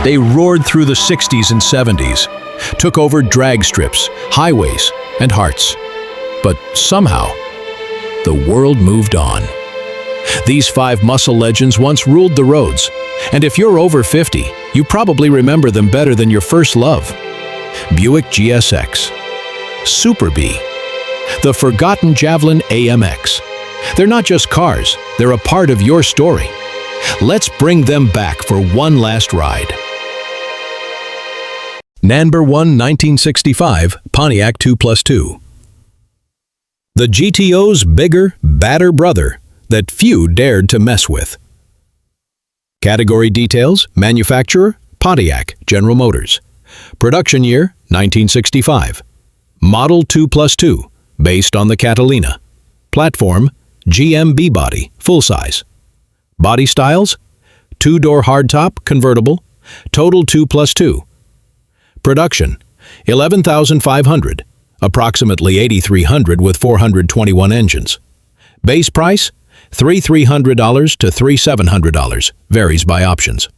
They roared through the 60s and 70s, took over drag strips, highways, and hearts. But somehow, the world moved on. These five muscle legends once ruled the roads, and if you're over 50, you probably remember them better than your first love. Buick GSX, Super B, the forgotten Javelin AMX. They're not just cars, they're a part of your story. Let's bring them back for one last ride. Number 1, 1965 Pontiac 2+2. The GTO's bigger, badder brother that few dared to mess with. Category details: manufacturer, Pontiac, General Motors. Production year, 1965. Model 2+2, based on the Catalina. Platform, GM B-body, full-size. Body styles, two-door hardtop, convertible, total 2+2. Production, 11,500, approximately 8,300 with 421 engines. Base price, $3,300 to $3,700, varies by options.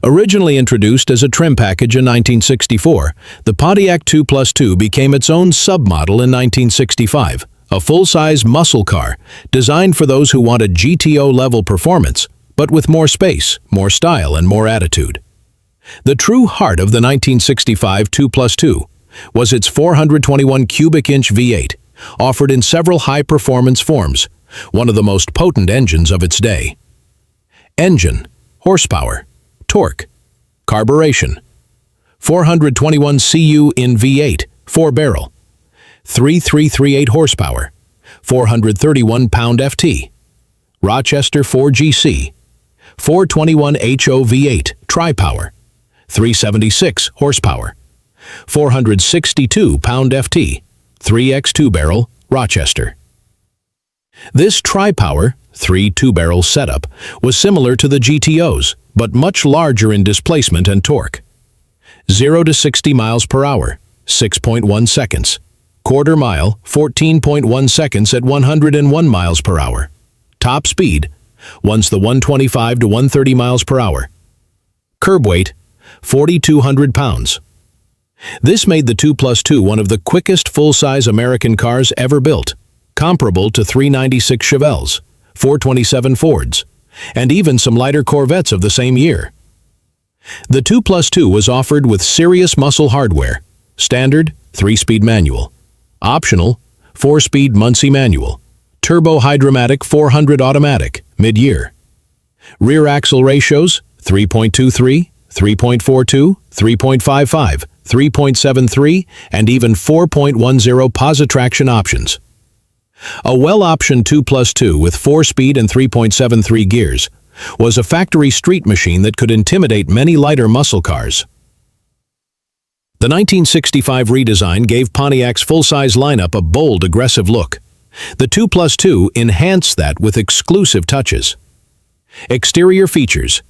Originally introduced as a trim package in 1964, the Pontiac 2+2 became its own submodel in 1965, a full-size muscle car designed for those who wanted GTO-level performance, but with more space, more style, and more attitude. The true heart of the 1965 2+2 was its 421 cubic inch V8, offered in several high-performance forms, one of the most potent engines of its day. Engine, horsepower, torque, carburation, 421 cu in V8, 4-barrel, 3,338 horsepower, 431 pound-ft, Rochester 4GC, 421 HO V8, tri-power, 376 horsepower, 462 pound-ft, 3x2-barrel, Rochester. This tri-power, 3 2-barrel setup was similar to the GTOs, but much larger in displacement and torque. 0 to 60 miles per hour, 6.1 seconds. Quarter mile, 14.1 seconds at 101 miles per hour. Top speed, once the 125 to 130 miles per hour. Curb weight, 4,200 pounds. This made the 2+2 one of the quickest full-size American cars ever built, comparable to 396 Chevelles, 427 Fords, and even some lighter Corvettes of the same year. The 2+2 was offered with serious muscle hardware, standard 3-speed manual, optional 4-speed Muncie manual, turbo hydromatic 400 automatic mid-year. Rear axle ratios 3.23, 3.42, 3.55, 3.73, and even 4.10 posi-traction options. A well-optioned 2+2 with 4-speed and 3.73 gears was a factory street machine that could intimidate many lighter muscle cars. The 1965 redesign gave Pontiac's full-size lineup a bold, aggressive look. The 2+2 enhanced that with exclusive touches. Exterior features: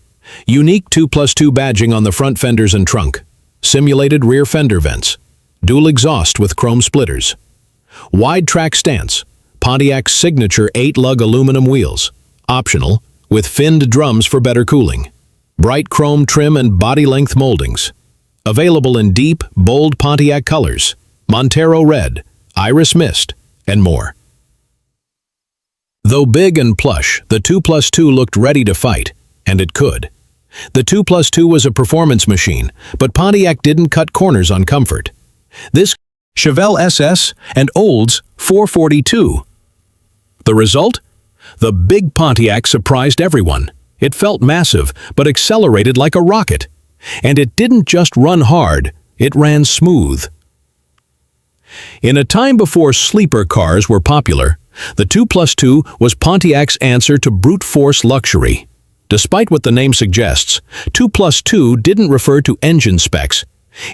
unique 2+2 badging on the front fenders and trunk, simulated rear fender vents, dual exhaust with chrome splitters, wide track stance, Pontiac's signature 8-lug aluminum wheels, optional, with finned drums for better cooling, bright chrome trim and body-length moldings. Available in deep, bold Pontiac colors, Montero Red, Iris Mist, and more. Though big and plush, the 2+2 looked ready to fight, and it could. The 2+2 was a performance machine, but Pontiac didn't cut corners on comfort. This Chevelle SS and Olds 442. The result? The big Pontiac surprised everyone. It felt massive, but accelerated like a rocket. And it didn't just run hard, it ran smooth. In a time before sleeper cars were popular, the 2+2 was Pontiac's answer to brute force luxury. Despite what the name suggests, 2+2 didn't refer to engine specs.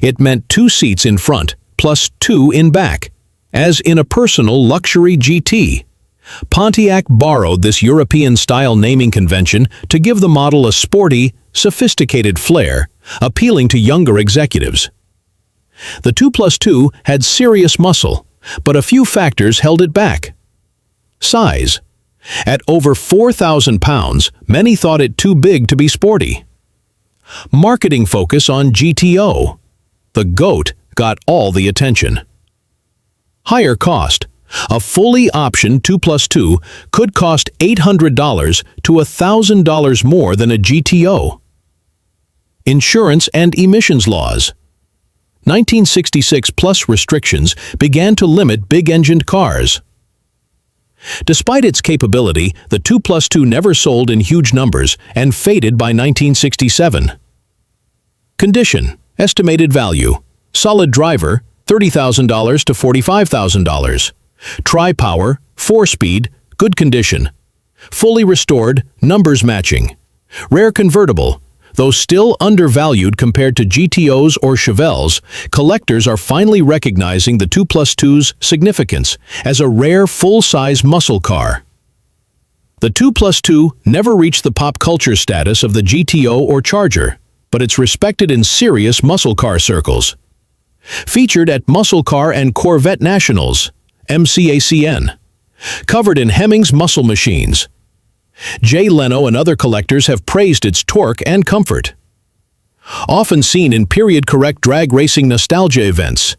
It meant 2 seats in front, plus 2 in back, as in a personal luxury GT. Pontiac borrowed this European-style naming convention to give the model a sporty, sophisticated flair, appealing to younger executives. The 2+2 had serious muscle, but a few factors held it back. Size. At over 4,000 pounds, many thought it too big to be sporty. Marketing focus on GTO. The GOAT got all the attention. Higher cost. A fully optioned 2+2 could cost $800 to $1,000 more than a GTO. Insurance and emissions laws. 1966 plus restrictions began to limit big-engined cars. Despite its capability, the 2+2 never sold in huge numbers and faded by 1967. Condition. Estimated value. Solid driver, $30,000 to $45,000. Tri-power, 4-speed, good condition. Fully restored, numbers matching. Rare convertible. Though still undervalued compared to GTOs or Chevelles, collectors are finally recognizing the 2+2's significance as a rare full-size muscle car. The 2+2 never reached the pop culture status of the GTO or Charger, but it's respected in serious muscle car circles. Featured at Muscle Car and Corvette Nationals, MCACN. Covered in Hemmings muscle machines. Jay Leno and other collectors have praised its torque and comfort. Often seen in period-correct drag racing nostalgia events.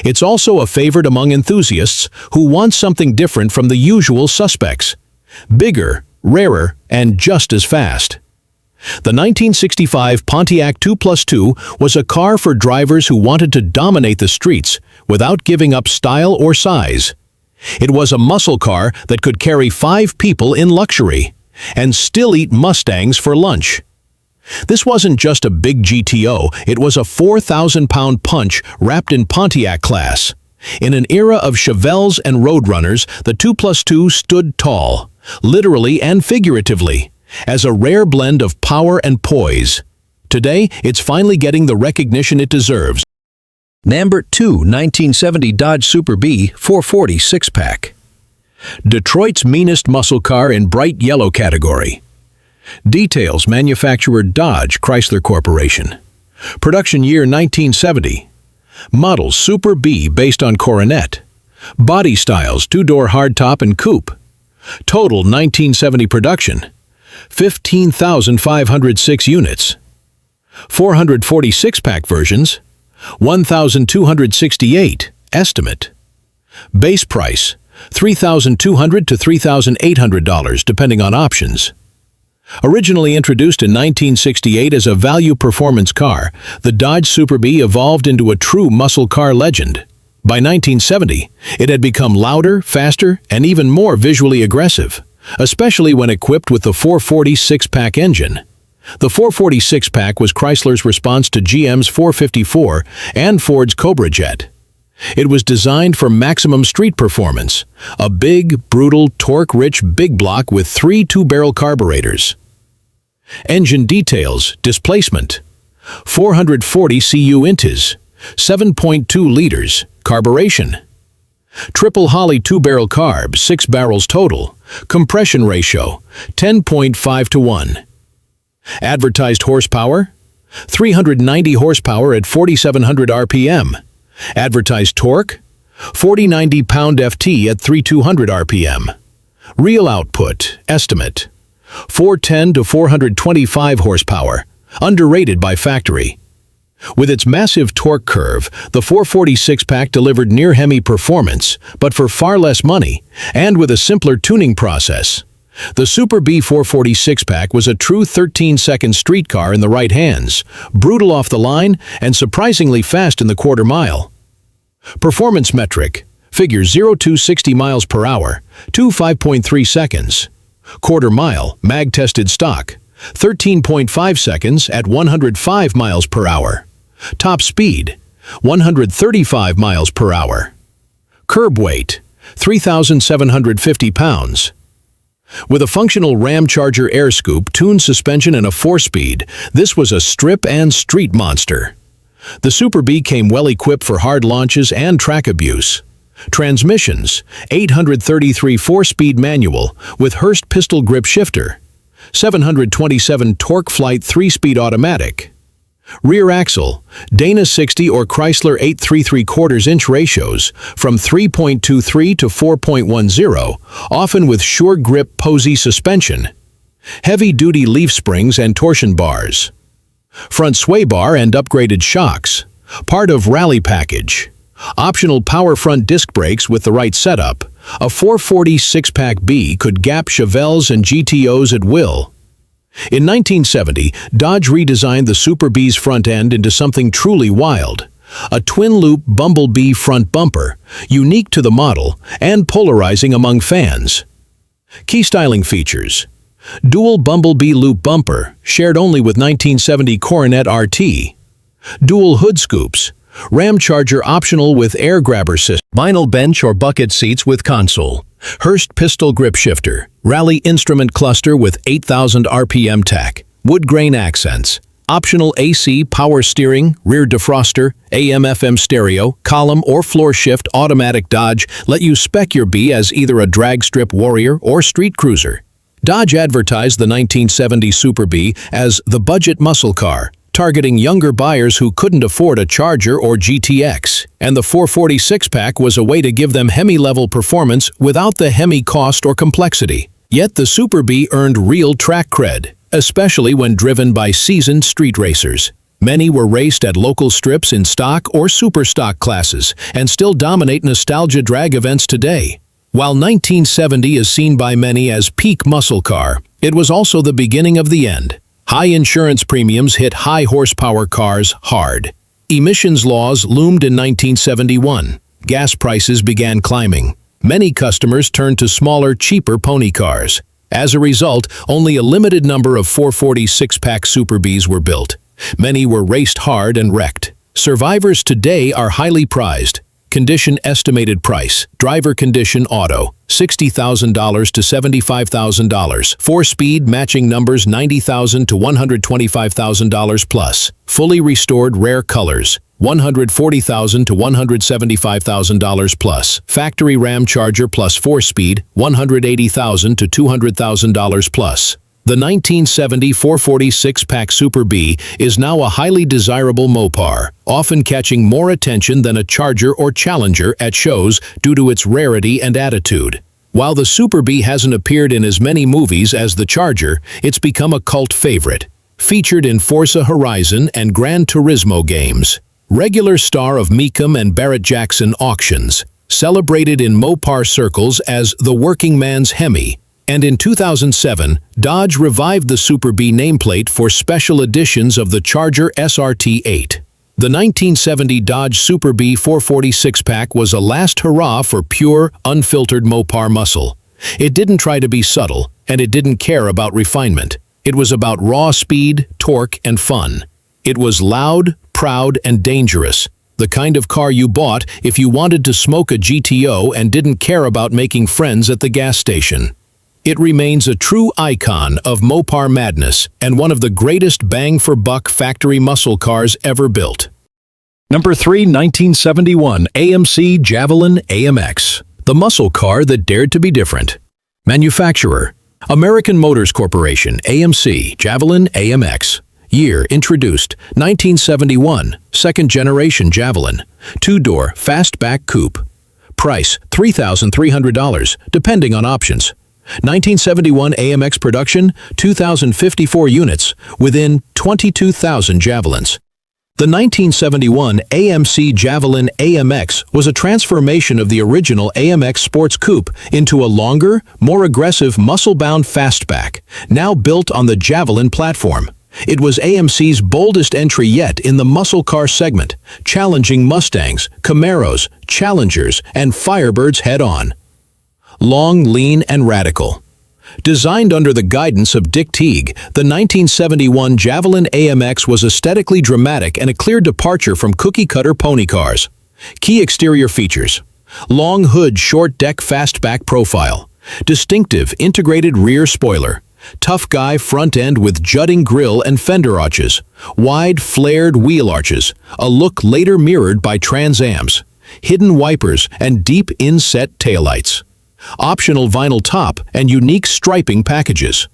It's also a favorite among enthusiasts who want something different from the usual suspects. Bigger, rarer, and just as fast. The 1965 Pontiac 2+2 was a car for drivers who wanted to dominate the streets without giving up style or size. It was a muscle car that could carry 5 people in luxury and still eat Mustangs for lunch. This wasn't just a big GTO, it was a 4,000-pound punch wrapped in Pontiac class. In an era of Chevelles and Roadrunners, the 2+2 stood tall, literally and figuratively, as a rare blend of power and poise. Today, it's finally getting the recognition it deserves. Number 2, 1970 Dodge Super B 440 6-pack. Detroit's meanest muscle car in bright yellow category. Details: manufacturer Dodge Chrysler Corporation. Production year 1970. Model Super B based on Coronet. Body styles 2-door hardtop and coupe. Total 1970 production 15,506 units. 446-pack versions 1,268 estimate. Base price $3,200 to $3,800 depending on options. Originally introduced in 1968 as a value performance car, the Dodge Super B evolved into a true muscle car legend. By 1970, it had become louder, faster, and even more visually aggressive, especially when equipped with the 440 6-pack engine. The 440 6-pack was Chrysler's response to GM's 454 and Ford's Cobra Jet. It was designed for maximum street performance, a big, brutal, torque-rich big block with 3 2-barrel carburetors. Engine details: displacement 440 cu inches, 7.2 liters, carburation. Triple Holley 2-barrel carb, 6 barrels total, compression ratio 10.5 to 1. Advertised horsepower 390 horsepower at 4,700 RPM. Advertised torque 4090 pound-ft at 3,200 RPM. Real output estimate 410 to 425 horsepower, underrated by factory. With its massive torque curve, the 440 6-pack delivered near-Hemi performance, but for far less money, and with a simpler tuning process. The Super B 440 6-pack was a true 13-second street car in the right hands, brutal off the line, and surprisingly fast in the quarter mile. Performance metric: figure 0 to 60 miles per hour, 5.3 seconds. Quarter mile, mag-tested stock, 13.5 seconds at 105 miles per hour. Top speed, 135 miles per hour. Curb weight, 3,750 pounds. With a functional Ram Charger air scoop, tuned suspension, and a 4-speed, this was a strip and street monster. The Super B came well-equipped for hard launches and track abuse. Transmissions: 833 4-speed manual with Hurst pistol grip shifter. 727 torque flight 3-speed automatic. Rear axle: Dana 60 or Chrysler 8 3/4-inch ratios from 3.23 to 4.10, often with sure grip Posey suspension. Heavy-duty leaf springs and torsion bars. Front sway bar and upgraded shocks. Part of rally package. Optional power front disc brakes with the right setup. A 440 six-pack B could gap Chevelles and GTOs at will. In 1970, Dodge redesigned the Super B's front end into something truly wild. A twin-loop Bumblebee front bumper, unique to the model and polarizing among fans. Key styling features. Dual Bumblebee loop bumper, shared only with 1970 Coronet RT. Dual hood scoops. Ram Charger optional with air grabber system. Vinyl bench or bucket seats with console. Hurst pistol grip shifter. Rally instrument cluster with 8,000 RPM tach. Wood grain accents. Optional AC power steering, rear defroster, AM/FM stereo, column or floor shift automatic. Dodge let you spec your B as either a drag strip warrior or street cruiser. Dodge advertised the 1970 Super B as the budget muscle car, targeting younger buyers who couldn't afford a Charger or GTX, and the 440 six-pack was a way to give them Hemi-level performance without the Hemi cost or complexity. Yet the Super B earned real track cred, especially when driven by seasoned street racers. Many were raced at local strips in stock or super stock classes and still dominate nostalgia drag events today. While 1970 is seen by many as peak muscle car, it was also the beginning of the end. High insurance premiums hit high horsepower cars hard. Emissions laws loomed in 1971. Gas prices began climbing. Many customers turned to smaller, cheaper pony cars. As a result, only a limited number of 440 six-pack Super Bs were built. Many were raced hard and wrecked. Survivors today are highly prized. Condition estimated price. Driver condition auto, $60,000 to $75,000. 4-speed matching numbers $90,000 to $125,000 plus. Fully restored rare colors, $140,000 to $175,000 plus. Factory Ram Charger plus 4-speed, $180,000 to $200,000 plus. The 1970 440 six-pack Super B is now a highly desirable Mopar, often catching more attention than a Charger or Challenger at shows due to its rarity and attitude. While the Super B hasn't appeared in as many movies as the Charger, it's become a cult favorite. Featured in Forza Horizon and Gran Turismo games. Regular star of Mecum and Barrett-Jackson auctions. Celebrated in Mopar circles as the working man's Hemi. And in 2007, Dodge revived the Super B nameplate for special editions of the Charger SRT-8. The 1970 Dodge Super B 440 six-pack was a last hurrah for pure, unfiltered Mopar muscle. It didn't try to be subtle, and it didn't care about refinement. It was about raw speed, torque, and fun. It was loud, proud, and dangerous. The kind of car you bought if you wanted to smoke a GTO and didn't care about making friends at the gas station. It remains a true icon of Mopar madness and one of the greatest bang-for-buck factory muscle cars ever built. Number 3, 1971 AMC Javelin AMX. The muscle car that dared to be different. Manufacturer: American Motors Corporation, AMC Javelin AMX. Year introduced: 1971, second-generation Javelin. 2-door, fastback coupe. Price: $3,300, depending on options. 1971 AMX production, 2,054 units, within 22,000 Javelins. The 1971 AMC Javelin AMX was a transformation of the original AMX Sports Coupe into a longer, more aggressive muscle-bound fastback, now built on the Javelin platform. It was AMC's boldest entry yet in the muscle car segment, challenging Mustangs, Camaros, Challengers, and Firebirds head-on. Long, lean, and radical. Designed under the guidance of Dick Teague, the 1971 Javelin AMX was aesthetically dramatic and a clear departure from cookie-cutter pony cars. Key exterior features: long hood, short deck fastback profile, distinctive integrated rear spoiler, tough guy front end with jutting grille and fender arches, wide flared wheel arches, a look later mirrored by Trans Ams, hidden wipers, and deep inset taillights. Optional vinyl top and unique striping packages.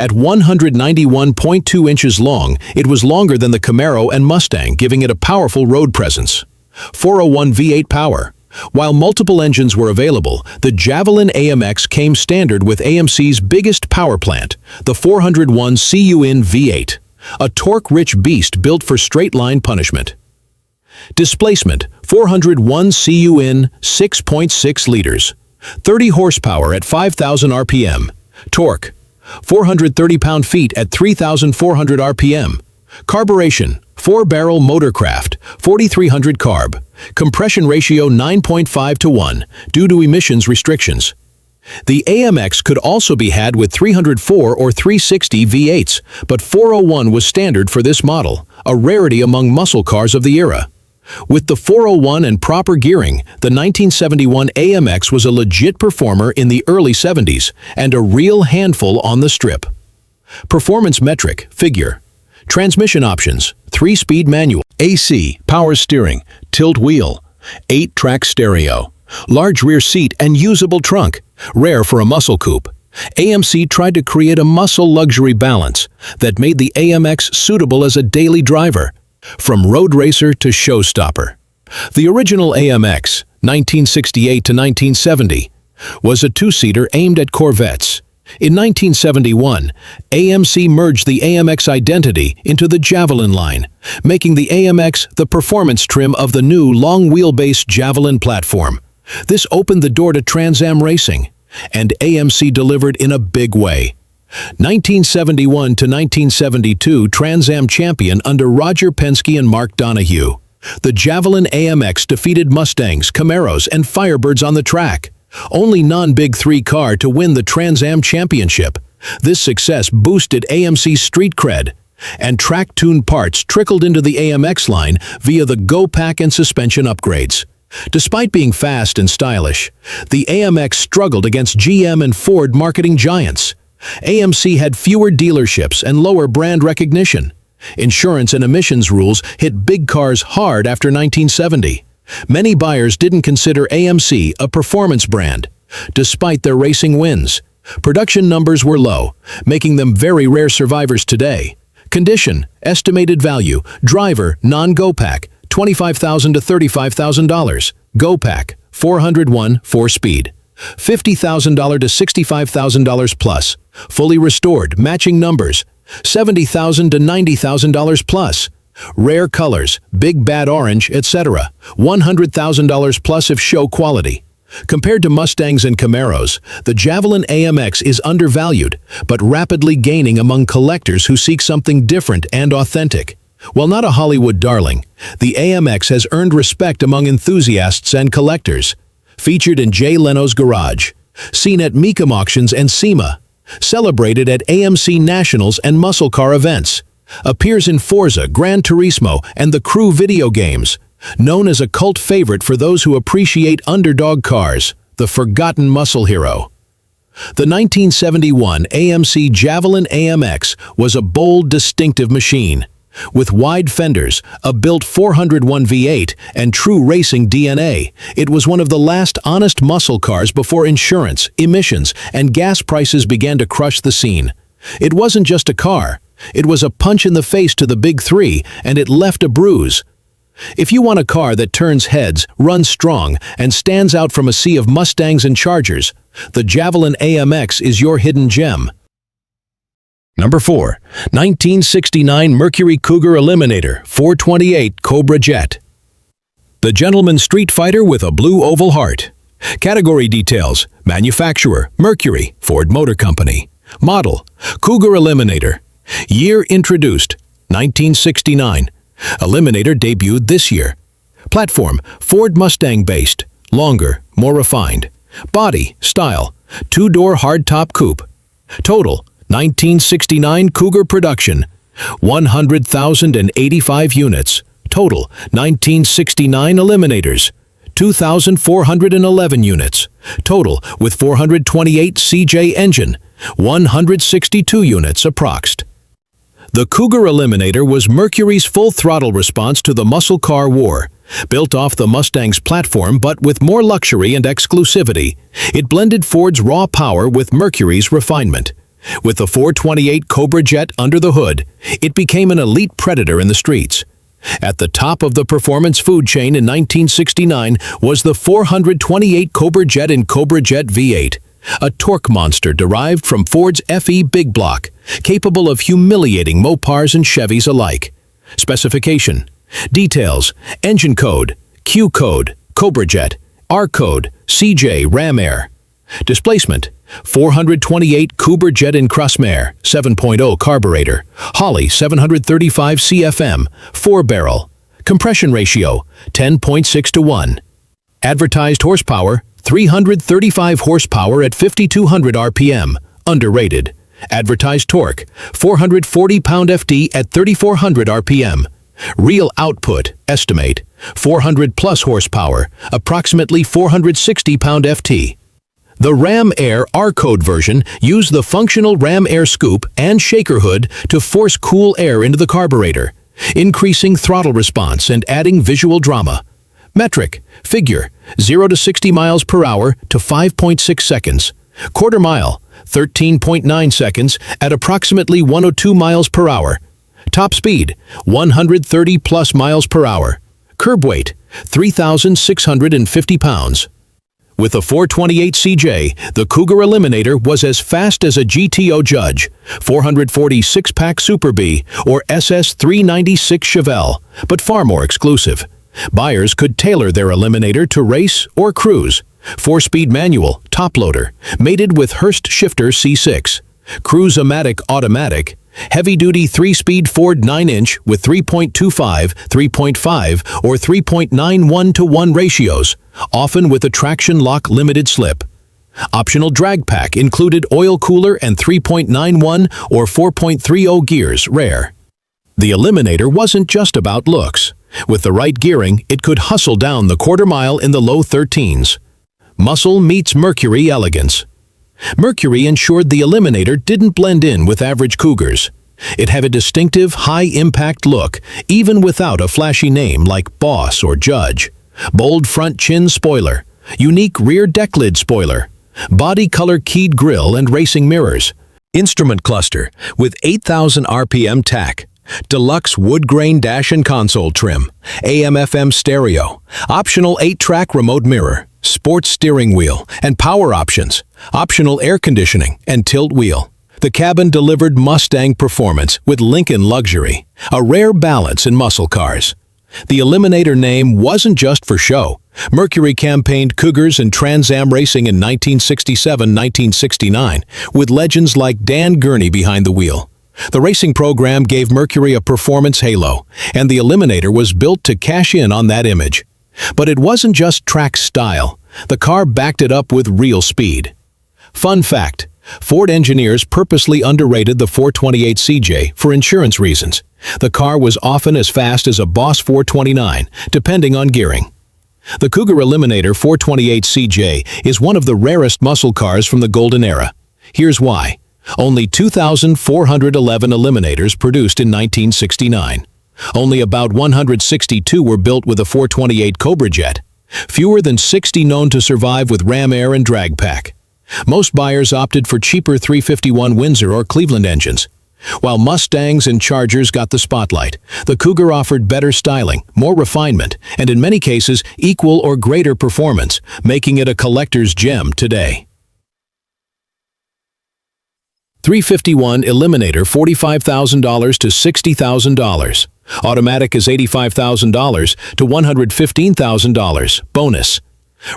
At 191.2 inches long, it was longer than the Camaro and Mustang, giving it a powerful road presence. 401 V8 power. While multiple engines were available, the Javelin AMX came standard with AMC's biggest power plant, the 401 CUN V8. a torque-rich beast built for straight-line punishment. Displacement, 401 CUN, 6.6 liters. 30 horsepower at 5,000 RPM. Torque, 430 pound-feet at 3,400 RPM. Carburation, 4-barrel motorcraft, 4,300 carb. Compression ratio 9.5 to 1, due to emissions restrictions. The AMX could also be had with 304 or 360 V8s, but 401 was standard for this model, a rarity among muscle cars of the era. With the 401 and proper gearing, the 1971 AMX was a legit performer in the early 70s and a real handful on the strip. Performance metric, figure. Transmission options, 3-speed manual. AC, power steering, tilt wheel, 8-track stereo, large rear seat and usable trunk, rare for a muscle coupe. AMC tried to create a muscle luxury balance that made the AMX suitable as a daily driver, from road racer to showstopper. The original AMX, 1968 to 1970, was a two-seater aimed at Corvettes. In 1971, AMC merged the AMX identity into the Javelin line, making the AMX the performance trim of the new long-wheelbase Javelin platform. This opened the door to Trans Am racing, and AMC delivered in a big way. 1971 to 1972 Trans Am champion under Roger Penske and Mark Donohue. The Javelin AMX defeated Mustangs, Camaros, and Firebirds on the track. Only non-Big Three car to win the Trans Am championship. This success boosted AMC's street cred, and track-tuned parts trickled into the AMX line via the Go Pack and suspension upgrades. Despite being fast and stylish, the AMX struggled against GM and Ford marketing giants. AMC had fewer dealerships and lower brand recognition. Insurance and emissions rules hit big cars hard after 1970. Many buyers didn't consider AMC a performance brand, despite their racing wins. Production numbers were low, making them very rare survivors today. Condition, estimated value, driver, non-Go Pack, $25,000 to $35,000. Go Pack, 401, 4-speed. $50,000 to $65,000 plus. Fully restored, matching numbers, $70,000 to $90,000 plus. Rare colors, big bad orange, etc. $100,000 plus if show quality. Compared to Mustangs and Camaros, the Javelin AMX is undervalued, but rapidly gaining among collectors who seek something different and authentic. While not a Hollywood darling, the AMX has earned respect among enthusiasts and collectors. Featured in Jay Leno's garage, seen at Mecum auctions and SEMA, celebrated at AMC Nationals and muscle car events, appears in Forza, Gran Turismo, and the Crew video games, known as a cult favorite for those who appreciate underdog cars, the forgotten muscle hero. The 1971 AMC Javelin AMX was a bold, distinctive machine. With wide fenders, a built 401 V8, and true racing DNA, it was one of the last honest muscle cars before insurance, emissions, and gas prices began to crush the scene. It wasn't just a car. It was a punch in the face to the Big Three, and it left a bruise. If you want a car that turns heads, runs strong, and stands out from a sea of Mustangs and Chargers, the Javelin AMX is your hidden gem. Number 4. 1969 Mercury Cougar Eliminator 428 Cobra Jet. The gentleman street fighter with a blue oval heart. Category details: manufacturer, Mercury, Ford Motor Company. Model, Cougar Eliminator. Year introduced, 1969. Eliminator debuted this year. Platform, Ford Mustang-based, longer, more refined. Body, style, two-door hardtop coupe. Total, 1969 Cougar production, 100,085 units. Total, 1969 Eliminators, 2,411 units. Total, with 428 CJ engine, 162 units approxed. The Cougar Eliminator was Mercury's full-throttle response to the muscle car war. Built off the Mustang's platform but with more luxury and exclusivity, it blended Ford's raw power with Mercury's refinement. With the 428 Cobra Jet under the hood, it became an elite predator in the streets. At the top of the performance food chain in 1969 was the 428 Cobra Jet in Cobra Jet V8. a torque monster derived from Ford's FE Big Block, capable of humiliating Mopars and Chevys alike. Specification: details, engine code, Q code, Cobra Jet, R code, CJ Ram Air. Displacement: 428 Cougar Jet in Crossmare, 7.0 carburetor, Holley 735 CFM, 4-barrel. Compression ratio: 10.6 to 1. Advertised horsepower: 335 horsepower at 5,200 RPM, underrated. Advertised torque: 440 pound-ft at 3,400 RPM. Real output, estimate, 400 plus horsepower, approximately 460 pound-ft. The Ram Air R-Code version used the functional Ram Air scoop and shaker hood to force cool air into the carburetor, increasing throttle response and adding visual drama. Metric: figure, 0 to 60 miles per hour to 5.6 seconds. Quarter mile, 13.9 seconds at approximately 102 miles per hour. Top speed, 130 plus miles per hour. Curb weight, 3,650 pounds. With a 428 CJ, the Cougar Eliminator was as fast as a GTO Judge, 446 pack Super B, or SS 396 Chevelle, but far more exclusive. Buyers could tailor their Eliminator to race or cruise. 4-speed manual, top loader, mated with Hurst shifter C6. Cruise-o-matic automatic, heavy-duty 3-speed Ford 9-inch with 3.25, 3.5, or 3.91 to 1 ratios, often with a traction lock limited slip. Optional drag pack included oil cooler and 3.91 or 4.30 gears, rare. The Eliminator wasn't just about looks. With the right gearing, it could hustle down the quarter mile in the low 13s. Muscle meets Mercury elegance. Mercury ensured the Eliminator didn't blend in with average Cougars. It had a distinctive, high-impact look, even without a flashy name like Boss or Judge. Bold front chin spoiler, unique rear deck lid spoiler, body color keyed grille and racing mirrors, instrument cluster with 8,000 RPM tack, deluxe wood grain dash and console trim, AM/FM stereo, optional 8-track remote mirror, sports steering wheel and power options, optional air conditioning and tilt wheel. The cabin delivered Mustang performance with Lincoln luxury, a rare balance in muscle cars. The Eliminator name wasn't just for show. Mercury campaigned Cougars and Trans Am racing in 1967-1969, with legends like Dan Gurney behind the wheel. The racing program gave Mercury a performance halo, and the Eliminator was built to cash in on that image. But it wasn't just track style. The car backed it up with real speed. Fun fact: Ford engineers purposely underrated the 428 CJ for insurance reasons. The car was often as fast as a Boss 429, depending on gearing. The Cougar Eliminator 428 CJ is one of the rarest muscle cars from the golden era. Here's why. Only 2,411 Eliminators produced in 1969. Only about 162 were built with a 428 Cobra Jet. Fewer than 60 known to survive with Ram Air and drag pack. Most buyers opted for cheaper 351 Windsor or Cleveland engines. While Mustangs and Chargers got the spotlight, the Cougar offered better styling, more refinement, and in many cases, equal or greater performance, making it a collector's gem today. 351 Eliminator $45,000 to $60,000. Automatic is $85,000 to $115,000. Bonus.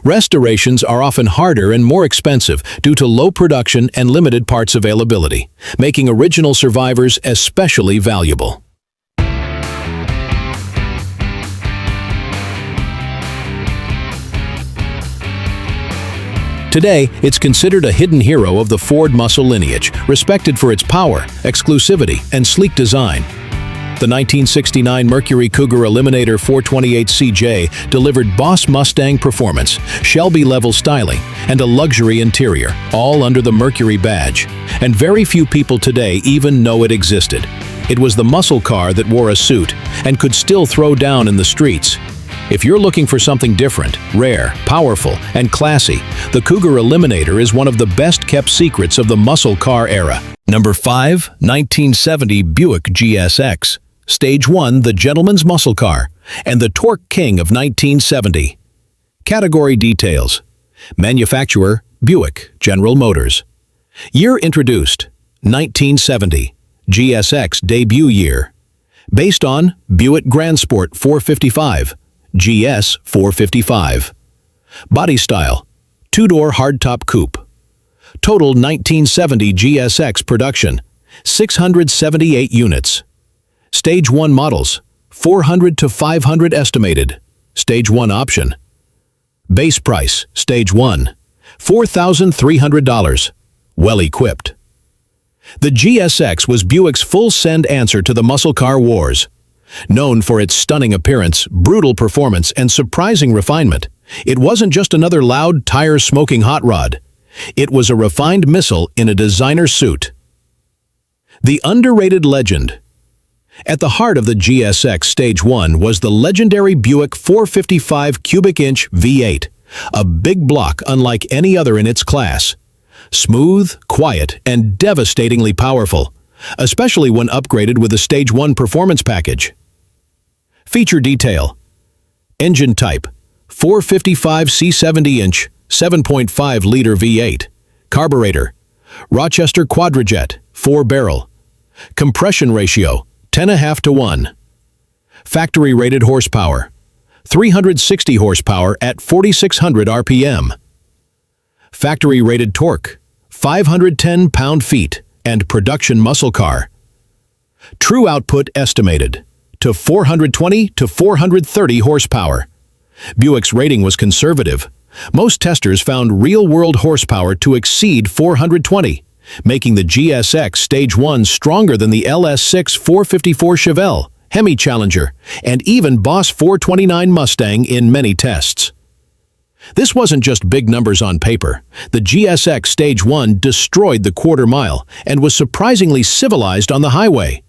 Restorations are often harder and more expensive due to low production and limited parts availability, making original survivors especially valuable. Today, it's considered a hidden hero of the Ford muscle lineage, respected for its power, exclusivity, and sleek design. The 1969 Mercury Cougar Eliminator 428 CJ delivered Boss Mustang performance, Shelby-level styling, and a luxury interior, all under the Mercury badge. And very few people today even know it existed. It was the muscle car that wore a suit and could still throw down in the streets. If you're looking for something different, rare, powerful, and classy, the Cougar Eliminator is one of the best-kept secrets of the muscle car era. Number 5. 1970 Buick GSX. Stage 1, the gentleman's muscle car, and the torque king of 1970. Category details. Manufacturer, Buick, General Motors. Year introduced, 1970, GSX debut year. Based on Buick Grand Sport 455, GS 455. Body style, two-door hardtop coupe. Total 1970 GSX production, 678 units. Stage 1 models, 400 to 500 estimated. Stage 1 option. Base price, Stage 1, $4,300. Well equipped. The GSX was Buick's full-send answer to the muscle car wars. Known for its stunning appearance, brutal performance, and surprising refinement, it wasn't just another loud, tire-smoking hot rod. It was a refined missile in a designer suit. The underrated legend. At the heart of the GSX Stage 1 was the legendary Buick 455 cubic inch V8, a big block unlike any other in its class. Smooth, quiet, and devastatingly powerful, especially when upgraded with the Stage 1 performance package. Feature detail. Engine type, 455 C70-inch, 7.5-liter V8. Carburetor, Rochester Quadrajet, 4-barrel. Compression ratio, 10.5 to 1. Factory rated horsepower, 360 horsepower at 4,600 RPM. Factory rated torque, 510 pound-feet, and production muscle car. True output estimated to 420 to 430 horsepower. Buick's rating was conservative. Most testers found real-world horsepower to exceed 420, making the GSX Stage 1 stronger than the LS6 454 Chevelle, Hemi Challenger, and even Boss 429 Mustang in many tests. This wasn't just big numbers on paper. The GSX Stage 1 destroyed the quarter mile and was surprisingly civilized on the highway.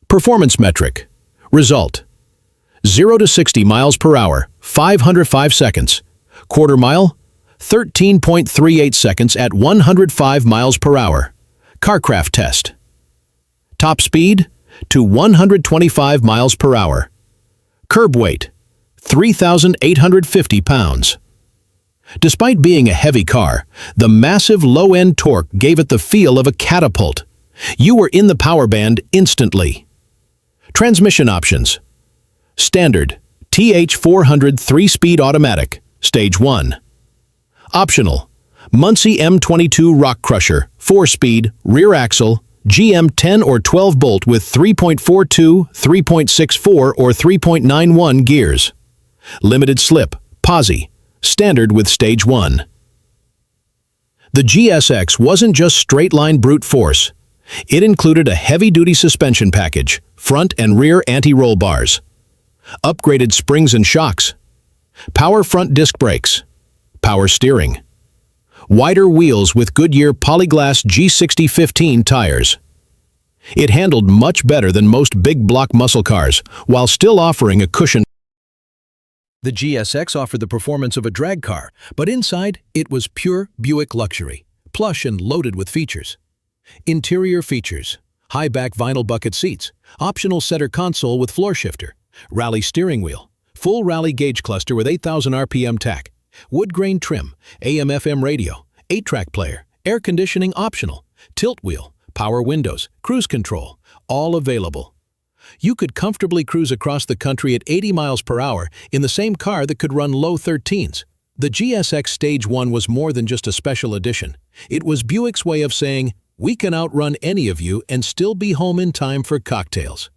Performance metric. Result: 0 to 60 miles per hour, 505 seconds. Quarter mile, 13.38 seconds at 105 miles per hour. Carcraft test. Top speed to 125 miles per hour. Curb weight, 3,850 pounds. Despite being a heavy car, the massive low-end torque gave it the feel of a catapult. You were in the power band instantly. Transmission options. Standard, TH400 3-speed automatic, Stage 1. Optional, Muncie M22 Rock Crusher, 4-speed, rear axle, GM 10 or 12 bolt with 3.42, 3.64 or 3.91 gears. Limited slip, posi, standard with Stage 1. The GSX wasn't just straight-line brute force. It included a heavy-duty suspension package, front and rear anti-roll bars, upgraded springs and shocks, power front disc brakes, power steering, wider wheels with Goodyear Polyglass G60-15 tires. It handled much better than most big block muscle cars, while still offering a cushion. The GSX offered the performance of a drag car, but inside it was pure Buick luxury, plush and loaded with features. Interior features: high-back vinyl bucket seats, optional center console with floor shifter, rally steering wheel, full rally gauge cluster with 8,000 RPM tach, wood grain trim, AM/FM radio, 8-track player, air conditioning optional, tilt wheel, power windows, cruise control, all available. You could comfortably cruise across the country at 80 miles per hour in the same car that could run low 13s. The GSX Stage 1 was more than just a special edition. It was Buick's way of saying, "We can outrun any of you and still be home in time for cocktails."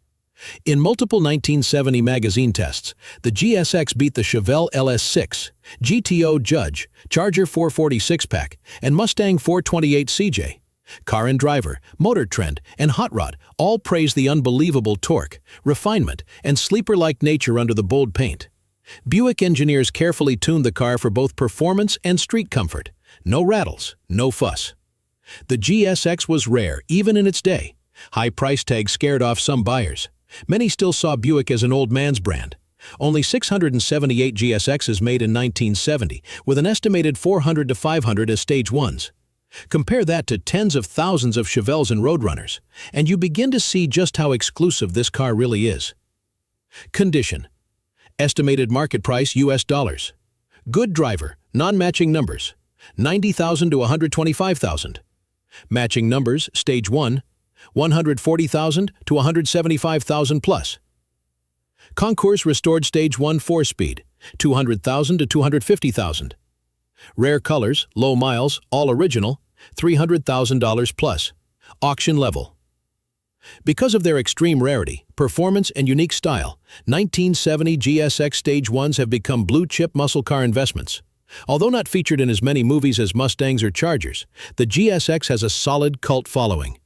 In multiple 1970 magazine tests, the GSX beat the Chevelle LS6, GTO Judge, Charger 446 pack, and Mustang 428 CJ. Car and Driver, Motor Trend, and Hot Rod all praise the unbelievable torque, refinement, and sleeper-like nature under the bold paint. Buick engineers carefully tuned the car for both performance and street comfort. No rattles, no fuss. The GSX was rare, even in its day. High price tags scared off some buyers. Many still saw Buick as an old man's brand. Only 678 GSXs made in 1970, with an estimated 400 to 500 as Stage 1s. Compare that to tens of thousands of Chevelles and Roadrunners, and you begin to see just how exclusive this car really is. Condition. Estimated market price US dollars. Good driver, non-matching numbers. $90,000 to $125,000. Matching numbers, Stage 1, $140,000 to $175,000 plus. Concours Restored Stage 1 4-speed, $200,000 to $250,000. Rare colors, low miles, all original, $300,000 plus. Auction level. Because of their extreme rarity, performance, and unique style, 1970 GSX Stage 1s have become blue-chip muscle car investments. Although not featured in as many movies as Mustangs or Chargers, the GSX has a solid cult following.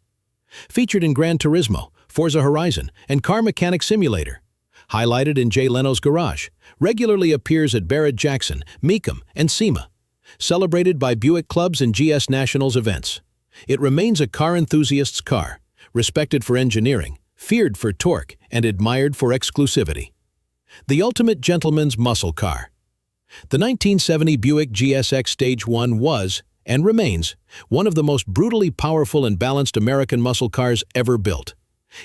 Featured in Gran Turismo, Forza Horizon, and Car Mechanic Simulator. Highlighted in Jay Leno's Garage, regularly appears at Barrett-Jackson, Mecum, and SEMA. Celebrated by Buick clubs and GS Nationals events. It remains a car enthusiast's car, respected for engineering, feared for torque, and admired for exclusivity. The ultimate gentleman's muscle car. The 1970 Buick GSX Stage 1 was, and remains, one of the most brutally powerful and balanced American muscle cars ever built.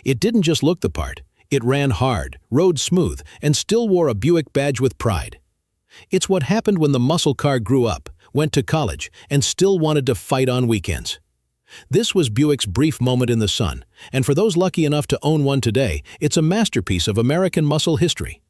It didn't just look the part, it ran hard, rode smooth, and still wore a Buick badge with pride. It's what happened when the muscle car grew up, went to college, and still wanted to fight on weekends. This was Buick's brief moment in the sun, and for those lucky enough to own one today, it's a masterpiece of American muscle history.